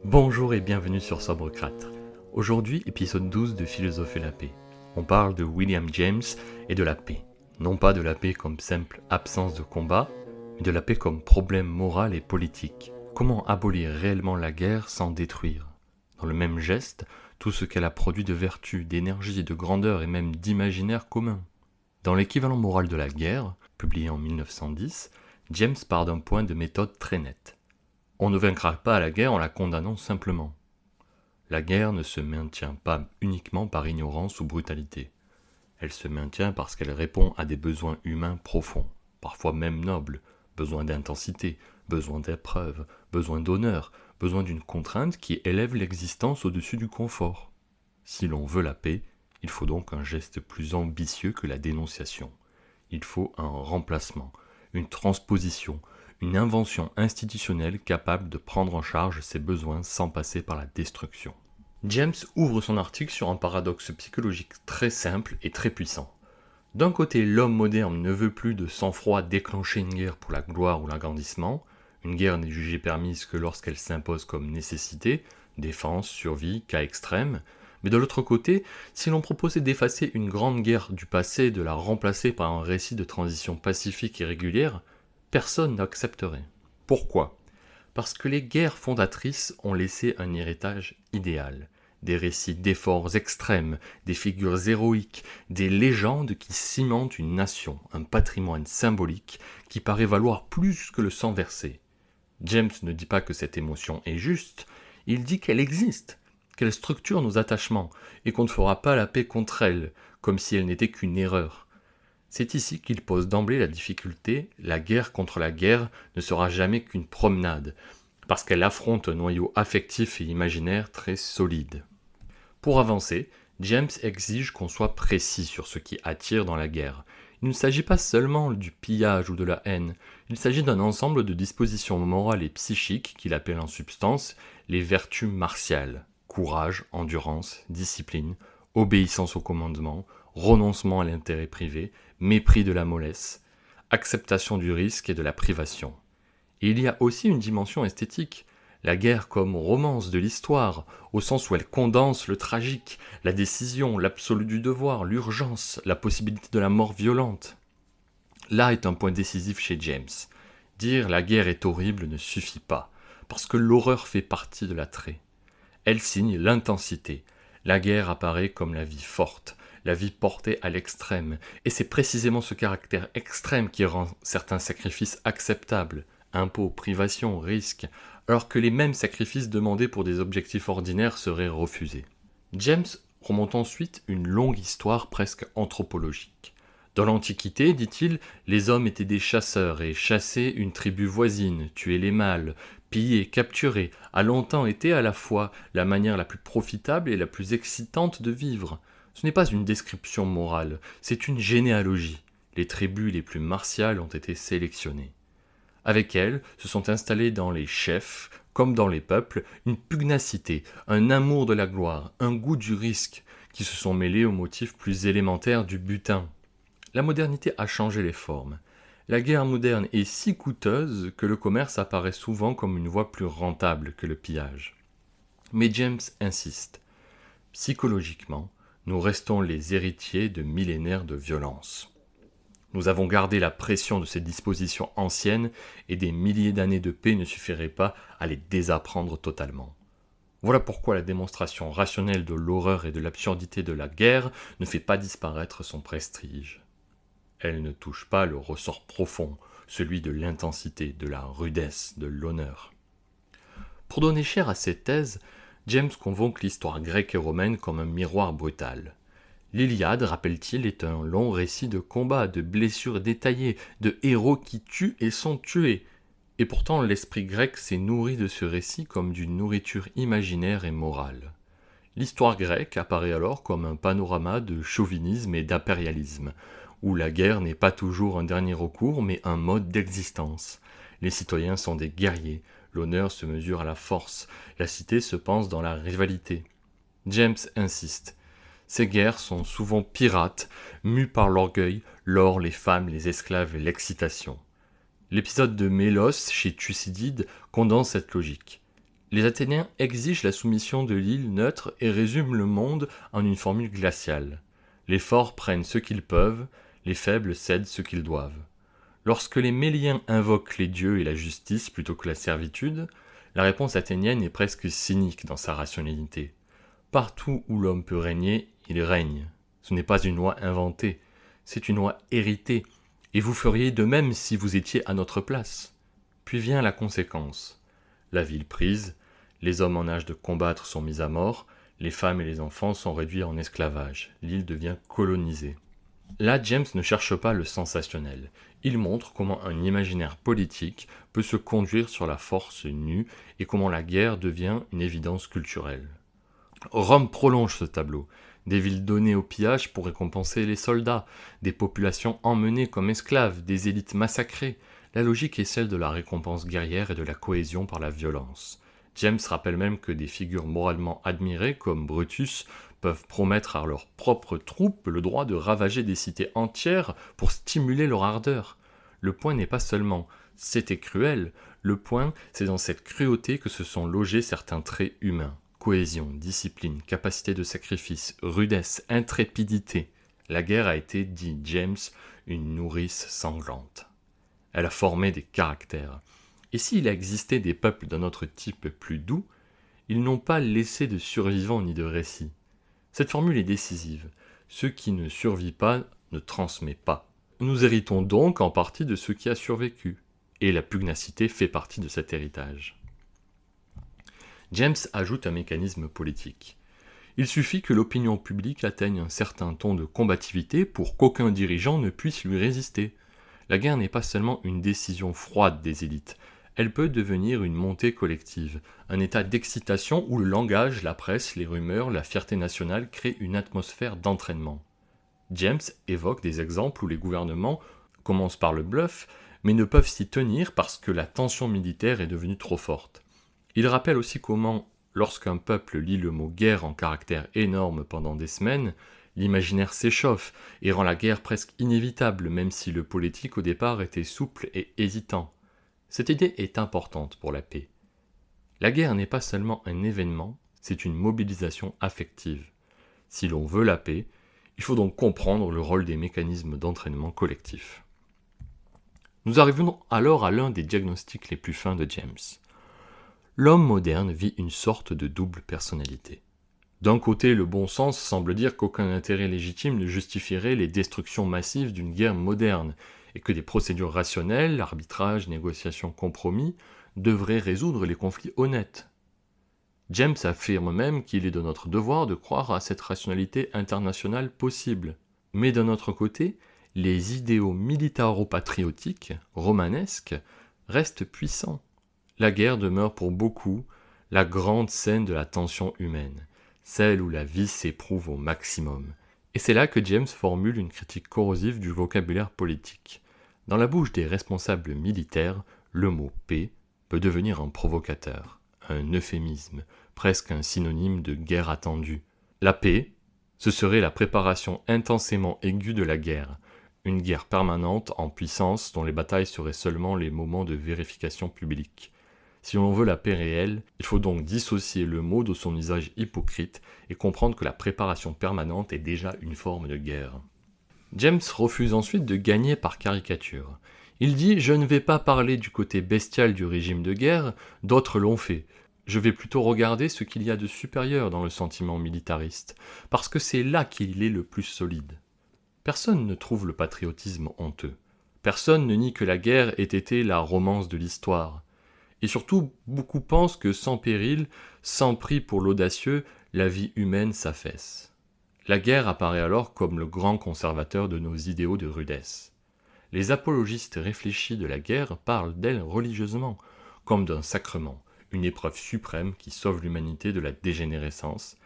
Bonjour et bienvenue sur Sobrecrate. Aujourd'hui, épisode 12 de Philosopher la paix. On parle de William James et de la paix. Non pas de la paix comme simple absence de combat, mais de la paix comme problème moral et politique. Comment abolir réellement la guerre sans détruire? Dans le même geste, tout ce qu'elle a produit de vertu, d'énergie, de grandeur et même d'imaginaire commun. Dans l'équivalent moral de la guerre, publié en 1910, James part d'un point de méthode très net. On ne vaincra pas la guerre en la condamnant simplement. La guerre ne se maintient pas uniquement par ignorance ou brutalité. Elle se maintient parce qu'elle répond à des besoins humains profonds, parfois même nobles, besoin d'intensité, besoin d'épreuve, besoin d'honneur, besoin d'une contrainte qui élève l'existence au-dessus du confort. Si l'on veut la paix, il faut donc un geste plus ambitieux que la dénonciation. Il faut un remplacement, une transposition, une invention institutionnelle capable de prendre en charge ses besoins sans passer par la destruction. James ouvre son article sur un paradoxe psychologique très simple et très puissant. D'un côté, l'homme moderne ne veut plus de sang-froid déclencher une guerre pour la gloire ou l'agrandissement. Une guerre n'est jugée permise que lorsqu'elle s'impose comme nécessité, défense, survie, cas extrême. Mais de l'autre côté, si l'on proposait d'effacer une grande guerre du passé et de la remplacer par un récit de transition pacifique et régulière, personne n'accepterait. Pourquoi ? Parce que les guerres fondatrices ont laissé un héritage idéal, des récits d'efforts extrêmes, des figures héroïques, des légendes qui cimentent une nation, un patrimoine symbolique qui paraît valoir plus que le sang versé. James ne dit pas que cette émotion est juste, il dit qu'elle existe, qu'elle structure nos attachements, et qu'on ne fera pas la paix contre elle, comme si elle n'était qu'une erreur. C'est ici qu'il pose d'emblée la difficulté, la guerre contre la guerre ne sera jamais qu'une promenade, parce qu'elle affronte un noyau affectif et imaginaire très solide. Pour avancer, James exige qu'on soit précis sur ce qui attire dans la guerre. Il ne s'agit pas seulement du pillage ou de la haine, il s'agit d'un ensemble de dispositions morales et psychiques qu'il appelle en substance les vertus martiales. Courage, endurance, discipline, obéissance au commandement, renoncement à l'intérêt privé, mépris de la mollesse, acceptation du risque et de la privation. Et il y a aussi une dimension esthétique, la guerre comme romance de l'histoire, au sens où elle condense le tragique, la décision, l'absolu du devoir, l'urgence, la possibilité de la mort violente. Là est un point décisif chez James. Dire la guerre est horrible ne suffit pas, parce que l'horreur fait partie de l'attrait. Elle signe l'intensité. La guerre apparaît comme la vie forte, la vie portée à l'extrême, et c'est précisément ce caractère extrême qui rend certains sacrifices acceptables, impôts, privations, risques, alors que les mêmes sacrifices demandés pour des objectifs ordinaires seraient refusés. James remonte ensuite une longue histoire presque anthropologique. Dans l'Antiquité, dit-il, les hommes étaient des chasseurs et chassaient une tribu voisine, tuaient les mâles, piller, capturer, a longtemps été à la fois la manière la plus profitable et la plus excitante de vivre. Ce n'est pas une description morale, c'est une généalogie. Les tribus les plus martiales ont été sélectionnées. Avec elles se sont installés dans les chefs, comme dans les peuples, une pugnacité, un amour de la gloire, un goût du risque, qui se sont mêlés aux motifs plus élémentaires du butin. La modernité a changé les formes. La guerre moderne est si coûteuse que le commerce apparaît souvent comme une voie plus rentable que le pillage. Mais James insiste. Psychologiquement, nous restons les héritiers de millénaires de violence. Nous avons gardé la pression de ces dispositions anciennes et des milliers d'années de paix ne suffiraient pas à les désapprendre totalement. Voilà pourquoi la démonstration rationnelle de l'horreur et de l'absurdité de la guerre ne fait pas disparaître son prestige. Elle ne touche pas le ressort profond, celui de l'intensité, de la rudesse, de l'honneur. Pour donner chair à cette thèse, James convoque l'histoire grecque et romaine comme un miroir brutal. L'Iliade, rappelle-t-il, est un long récit de combats, de blessures détaillées, de héros qui tuent et sont tués. Et pourtant, l'esprit grec s'est nourri de ce récit comme d'une nourriture imaginaire et morale. L'histoire grecque apparaît alors comme un panorama de chauvinisme et d'impérialisme, où la guerre n'est pas toujours un dernier recours, mais un mode d'existence. Les citoyens sont des guerriers, l'honneur se mesure à la force, la cité se pense dans la rivalité. James insiste. Ces guerres sont souvent pirates, mues par l'orgueil, l'or, les femmes, les esclaves et l'excitation. L'épisode de Mélos chez Thucydide condense cette logique. Les Athéniens exigent la soumission de l'île neutre et résument le monde en une formule glaciale. Les forts prennent ce qu'ils peuvent, les faibles cèdent ce qu'ils doivent. Lorsque les Méliens invoquent les dieux et la justice plutôt que la servitude, la réponse athénienne est presque cynique dans sa rationalité. Partout où l'homme peut régner, il règne. Ce n'est pas une loi inventée, c'est une loi héritée, et vous feriez de même si vous étiez à notre place. Puis vient la conséquence. La ville prise, les hommes en âge de combattre sont mis à mort, les femmes et les enfants sont réduits en esclavage, l'île devient colonisée. Là, James ne cherche pas le sensationnel. Il montre comment un imaginaire politique peut se conduire sur la force nue et comment la guerre devient une évidence culturelle. Rome prolonge ce tableau. Des villes données au pillage pour récompenser les soldats, des populations emmenées comme esclaves, des élites massacrées. La logique est celle de la récompense guerrière et de la cohésion par la violence. James rappelle même que des figures moralement admirées, comme Brutus, peuvent promettre à leurs propres troupes le droit de ravager des cités entières pour stimuler leur ardeur. Le point n'est pas seulement « c'était cruel », le point c'est dans cette cruauté que se sont logés certains traits humains. Cohésion, discipline, capacité de sacrifice, rudesse, intrépidité. La guerre a été, dit James, une nourrice sanglante. Elle a formé des caractères. Et s'il a existé des peuples d'un autre type plus doux, ils n'ont pas laissé de survivants ni de récits. Cette formule est décisive. Ce qui ne survit pas ne transmet pas. Nous héritons donc en partie de ce qui a survécu. Et la pugnacité fait partie de cet héritage. James ajoute un mécanisme politique. Il suffit que l'opinion publique atteigne un certain ton de combativité pour qu'aucun dirigeant ne puisse lui résister. La guerre n'est pas seulement une décision froide des élites, elle peut devenir une montée collective, un état d'excitation où le langage, la presse, les rumeurs, la fierté nationale créent une atmosphère d'entraînement. James évoque des exemples où les gouvernements commencent par le bluff, mais ne peuvent s'y tenir parce que la tension militaire est devenue trop forte. Il rappelle aussi comment, lorsqu'un peuple lit le mot guerre en caractères énormes pendant des semaines, l'imaginaire s'échauffe et rend la guerre presque inévitable, même si le politique au départ était souple et hésitant. Cette idée est importante pour la paix. La guerre n'est pas seulement un événement, c'est une mobilisation affective. Si l'on veut la paix, il faut donc comprendre le rôle des mécanismes d'entraînement collectif. Nous arrivons alors à l'un des diagnostics les plus fins de James. L'homme moderne vit une sorte de double personnalité. D'un côté, le bon sens semble dire qu'aucun intérêt légitime ne justifierait les destructions massives d'une guerre moderne, et que des procédures rationnelles, arbitrage, négociation, compromis, devraient résoudre les conflits honnêtes. James affirme même qu'il est de notre devoir de croire à cette rationalité internationale possible. Mais d'un autre côté, les idéaux militaro-patriotiques, romanesques, restent puissants. La guerre demeure pour beaucoup la grande scène de la tension humaine, celle où la vie s'éprouve au maximum. Et c'est là que James formule une critique corrosive du vocabulaire politique. Dans la bouche des responsables militaires, le mot « paix » peut devenir un provocateur, un euphémisme, presque un synonyme de guerre attendue. La paix, ce serait la préparation intensément aiguë de la guerre, une guerre permanente en puissance dont les batailles seraient seulement les moments de vérification publique. Si l'on veut la paix réelle, il faut donc dissocier le mot de son usage hypocrite et comprendre que la préparation permanente est déjà une forme de guerre. James refuse ensuite de gagner par caricature. Il dit « Je ne vais pas parler du côté bestial du régime de guerre, d'autres l'ont fait. Je vais plutôt regarder ce qu'il y a de supérieur dans le sentiment militariste, parce que c'est là qu'il est le plus solide. » Personne ne trouve le patriotisme honteux. Personne ne nie que la guerre ait été la romance de l'histoire. Et surtout, beaucoup pensent que sans péril, sans prix pour l'audacieux, la vie humaine s'affaisse. La guerre apparaît alors comme le grand conservateur de nos idéaux de rudesse. Les apologistes réfléchis de la guerre parlent d'elle religieusement, comme d'un sacrement, une épreuve suprême qui sauve l'humanité de la dégénérescence,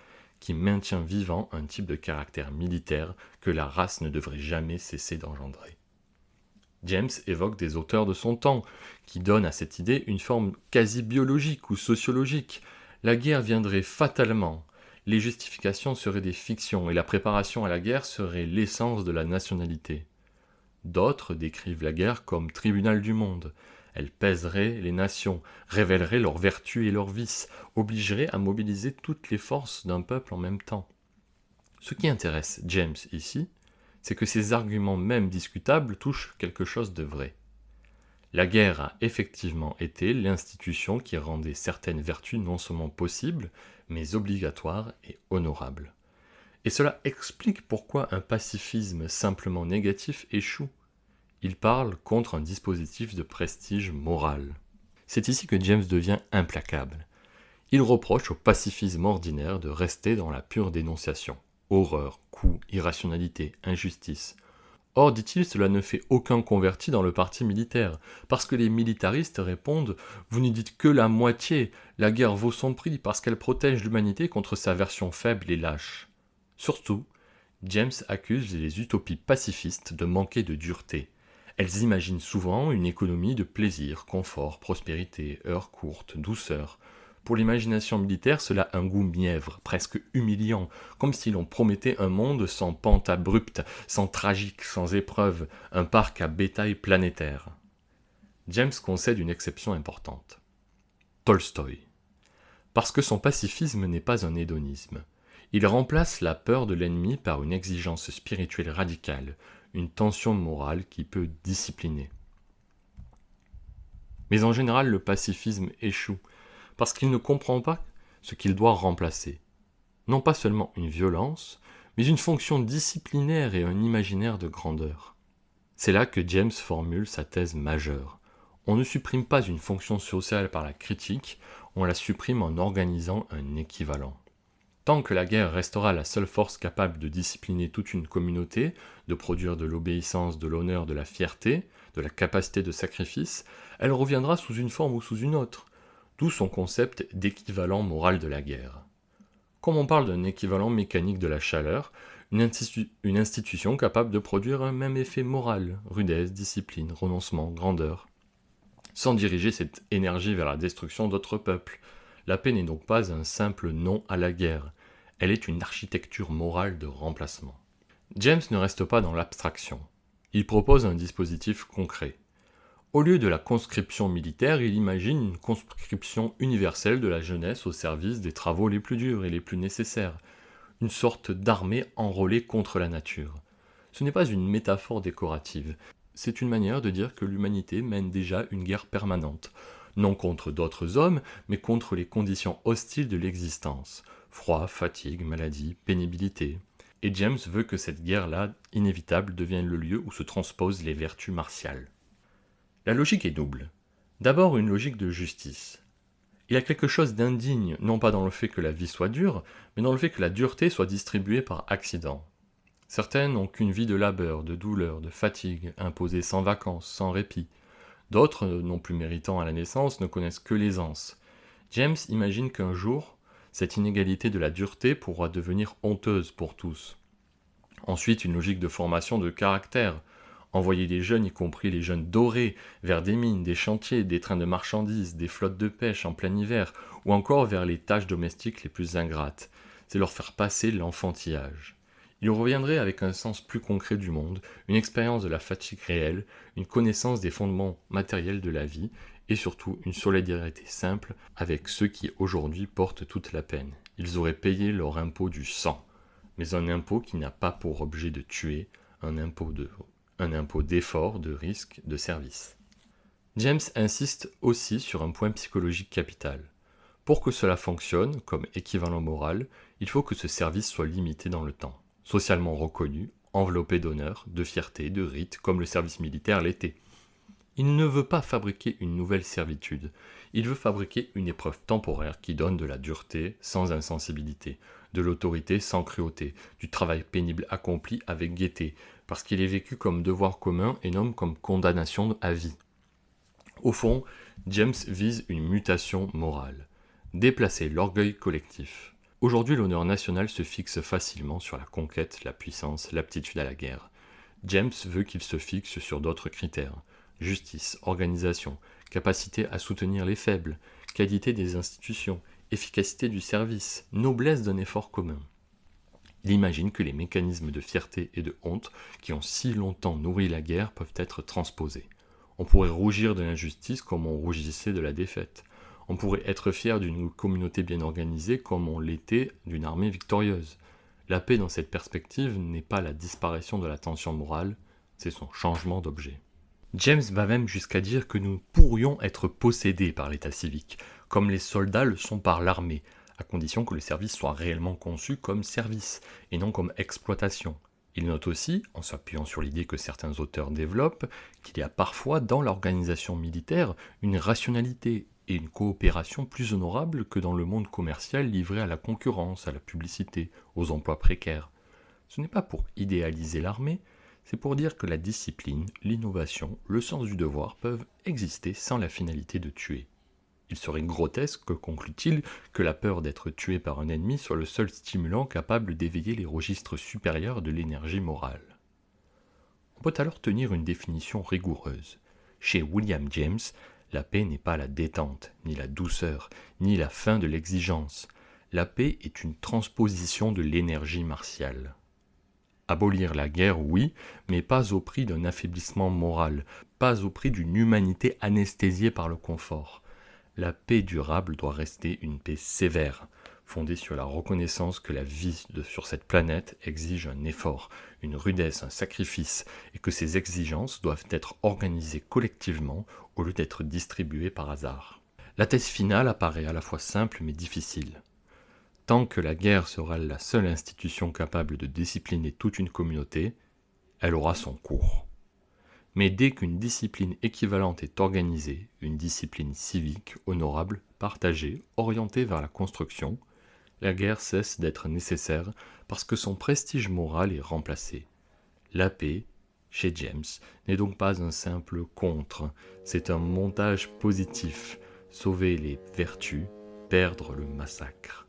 qui maintient vivant un type de caractère militaire que la race ne devrait jamais cesser d'engendrer. James évoque des auteurs de son temps, qui donnent à cette idée une forme quasi biologique ou sociologique. La guerre viendrait fatalement. Les justifications seraient des fictions et la préparation à la guerre serait l'essence de la nationalité. D'autres décrivent la guerre comme tribunal du monde, Elle pèserait les nations, révélerait leurs vertus et leurs vices, obligerait à mobiliser toutes les forces d'un peuple en même temps. Ce qui intéresse James ici, c'est que ces arguments même discutables touchent quelque chose de vrai. La guerre a effectivement été l'institution qui rendait certaines vertus non seulement possibles, mais obligatoires et honorables. Et cela explique pourquoi un pacifisme simplement négatif échoue. Il parle contre un dispositif de prestige moral. C'est ici que James devient implacable. Il reproche au pacifisme ordinaire de rester dans la pure dénonciation. Horreur, coups, irrationalité, injustice. Or, dit-il, cela ne fait aucun converti dans le parti militaire, parce que les militaristes répondent « Vous ne dites que la moitié, la guerre vaut son prix parce qu'elle protège l'humanité contre sa version faible et lâche. » Surtout, James accuse les utopies pacifistes de manquer de dureté. Elles imaginent souvent une économie de plaisir, confort, prospérité, heures courtes, douceur. Pour l'imagination militaire, cela a un goût mièvre, presque humiliant, comme si l'on promettait un monde sans pente abrupte, sans tragique, sans épreuve, un parc à bétail planétaire. James concède une exception importante. Tolstoï. Parce que son pacifisme n'est pas un hédonisme. Il remplace la peur de l'ennemi par une exigence spirituelle radicale, une tension morale qui peut discipliner. Mais en général, le pacifisme échoue, parce qu'il ne comprend pas ce qu'il doit remplacer. Non pas seulement une violence, mais une fonction disciplinaire et un imaginaire de grandeur. C'est là que James formule sa thèse majeure. On ne supprime pas une fonction sociale par la critique, on la supprime en organisant un équivalent. Tant que la guerre restera la seule force capable de discipliner toute une communauté, de produire de l'obéissance, de l'honneur, de la fierté, de la capacité de sacrifice, elle reviendra sous une forme ou sous une autre, d'où son concept d'équivalent moral de la guerre. Comme on parle d'un équivalent mécanique de la chaleur, une institution capable de produire un même effet moral, rudesse, discipline, renoncement, grandeur, sans diriger cette énergie vers la destruction d'autres peuples. La paix n'est donc pas un simple non à la guerre, elle est une architecture morale de remplacement. James ne reste pas dans l'abstraction. Il propose un dispositif concret. Au lieu de la conscription militaire, il imagine une conscription universelle de la jeunesse au service des travaux les plus durs et les plus nécessaires, une sorte d'armée enrôlée contre la nature. Ce n'est pas une métaphore décorative, c'est une manière de dire que l'humanité mène déjà une guerre permanente, non contre d'autres hommes, mais contre les conditions hostiles de l'existence, froid, fatigue, maladie, pénibilité. Et James veut que cette guerre-là, inévitable, devienne le lieu où se transposent les vertus martiales. La logique est double. D'abord une logique de justice. Il y a quelque chose d'indigne, non pas dans le fait que la vie soit dure, mais dans le fait que la dureté soit distribuée par accident. Certains n'ont qu'une vie de labeur, de douleur, de fatigue, imposée sans vacances, sans répit. D'autres, non plus méritants à la naissance, ne connaissent que l'aisance. James imagine qu'un jour, cette inégalité de la dureté pourra devenir honteuse pour tous. Ensuite, une logique de formation de caractère. Envoyer les jeunes, y compris les jeunes dorés, vers des mines, des chantiers, des trains de marchandises, des flottes de pêche en plein hiver, ou encore vers les tâches domestiques les plus ingrates. C'est leur faire passer l'enfantillage. Il reviendrait avec un sens plus concret du monde, une expérience de la fatigue réelle, une connaissance des fondements matériels de la vie, et surtout une solidarité simple avec ceux qui aujourd'hui portent toute la peine. Ils auraient payé leur impôt du sang, mais un impôt qui n'a pas pour objet de tuer, un impôt d'effort, de risque, de service. James insiste aussi sur un point psychologique capital. Pour que cela fonctionne comme équivalent moral, il faut que ce service soit limité dans le temps, socialement reconnu, enveloppé d'honneur, de fierté, de rites, comme le service militaire l'était. Il ne veut pas fabriquer une nouvelle servitude, il veut fabriquer une épreuve temporaire qui donne de la dureté sans insensibilité, de l'autorité sans cruauté, du travail pénible accompli avec gaieté, parce qu'il est vécu comme devoir commun et non comme condamnation à vie. Au fond, James vise une mutation morale, déplacer l'orgueil collectif. Aujourd'hui, l'honneur national se fixe facilement sur la conquête, la puissance, l'aptitude à la guerre. James veut qu'il se fixe sur d'autres critères. Justice, organisation, capacité à soutenir les faibles, qualité des institutions, efficacité du service, noblesse d'un effort commun. Il imagine que les mécanismes de fierté et de honte qui ont si longtemps nourri la guerre peuvent être transposés. On pourrait rougir de l'injustice comme on rougissait de la défaite. On pourrait être fier d'une communauté bien organisée comme on l'était d'une armée victorieuse. La paix dans cette perspective n'est pas la disparition de la tension morale, c'est son changement d'objet. James va même jusqu'à dire que nous pourrions être possédés par l'état civique, comme les soldats le sont par l'armée, à condition que le service soit réellement conçu comme service, et non comme exploitation. Il note aussi, en s'appuyant sur l'idée que certains auteurs développent, qu'il y a parfois dans l'organisation militaire une rationalité et une coopération plus honorables que dans le monde commercial livré à la concurrence, à la publicité, aux emplois précaires. Ce n'est pas pour idéaliser l'armée, c'est pour dire que la discipline, l'innovation, le sens du devoir peuvent exister sans la finalité de tuer. Il serait grotesque, conclut-il, que la peur d'être tué par un ennemi soit le seul stimulant capable d'éveiller les registres supérieurs de l'énergie morale. On peut alors tenir une définition rigoureuse. Chez William James, la paix n'est pas la détente, ni la douceur, ni la fin de l'exigence. La paix est une transposition de l'énergie martiale. Abolir la guerre, oui, mais pas au prix d'un affaiblissement moral, pas au prix d'une humanité anesthésiée par le confort. La paix durable doit rester une paix sévère, fondée sur la reconnaissance que la vie sur cette planète exige un effort, une rudesse, un sacrifice, et que ces exigences doivent être organisées collectivement au lieu d'être distribuées par hasard. La thèse finale apparaît à la fois simple mais difficile. Tant que la guerre sera la seule institution capable de discipliner toute une communauté, elle aura son cours. Mais dès qu'une discipline équivalente est organisée, une discipline civique, honorable, partagée, orientée vers la construction, la guerre cesse d'être nécessaire parce que son prestige moral est remplacé. La paix, chez James, n'est donc pas un simple contre, c'est un montage positif, sauver les vertus, perdre le massacre.